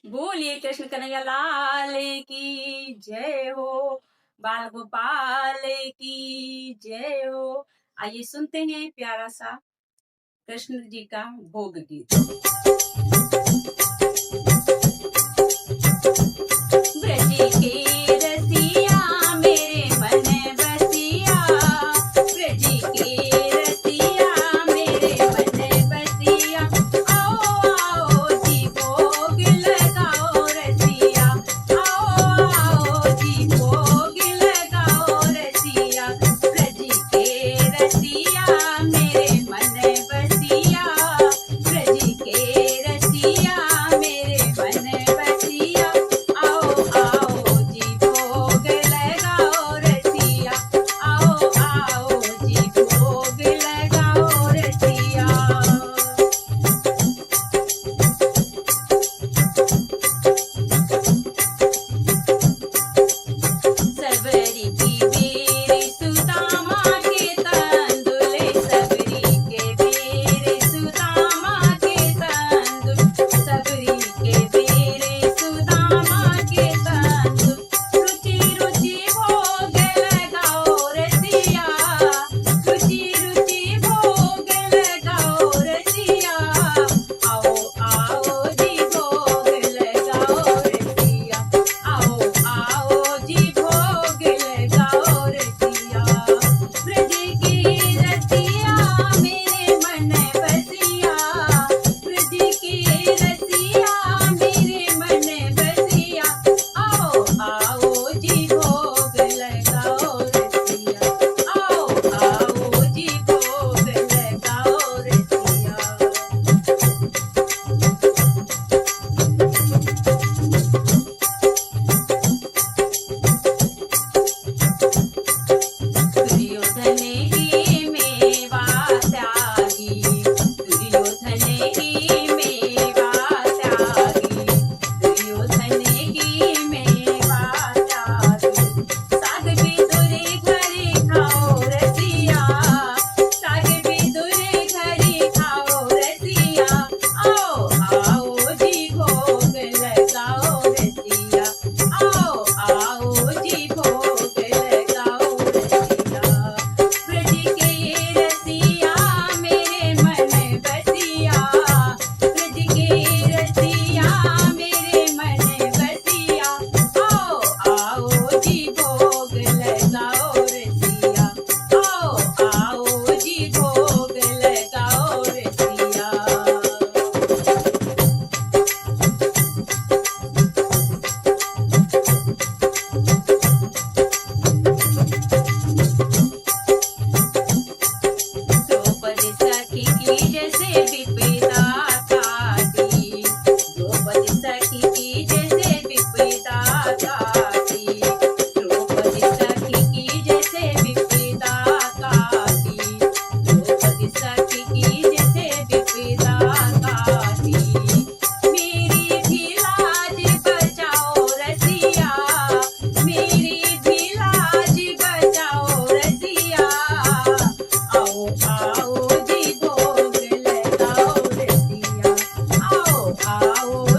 बोलिए कृष्ण कन्हैया लाल की जय हो, बाल गोपाल की जय हो। आइए सुनते हैं प्यारा सा कृष्ण जी का भोग गीत। ब्रज के रसिया मेरे मन बसिया, ब्रज के रसिया मेरे मन बसिया, आओ आओ जी भोग लगाओ रसिया, आओ आओ जी भोग लगाओ रसिया। ब्रज के रसिया मेरे मन बसिया, ब्रज के रसिया मेरे मन बसिया, आओ आओ जी भोग लगाओ रसिया, आओ आओ जी भोग लगाओ रसिया। सबरी की बेरी सुदामा के तंदुल, सबरी के बेरी सुदामा के तंदुल, सबरी के बेरी सुदामा के तंदुल, रुचि रुचि भोग लगाओ रसिया, रुचि रुचि भोग लगाओ रसिया, आओ आओ जी भोग लगाओ रसिया, आओ आओ जी भोग लगाओ रसिया। ब्रज की रसिया मेरे मन बसिया, ब्रज की रसिया मेरे मन बसिया, आओ आओ जी भोग लगाओ रसिया, आओ आओ जी भोग लगाओ रसिया। दुर्योधन ही मेवा त्यागी, दुर्योधन ही मेवा त्यागी, दुर्योधन ही मेवा त्यागी, साग विदुर घरी खाओ रसिया, साग विदुर घरी खाओ रसिया, आओ आओ जी भोग लगाओ रसिया, आओ आओ जी भोग लगाओ रसिया। ब्रज के रसिया मेरे मन बसिया, ब्रज के रसिया मेरे मन बसिया, आओ आओ जी भोग लगाओ रसिया, आओ आओ जी भोग लगाओ रसिया। द्रौपदी सखी की जैसे विपदा काटी, द्रौपदी सखी की जैसे विपदा काटी, द्रौपदी सखी की जैसे विपदा काटी, द्रौपदी सखी की जैसे विपदा काटी, मेरी भी लाज बचाओ रसिया, मेरी भी लाज बचाओ रसिया, आओ आओ जी भोग लगाओ रसिया, आओ आओ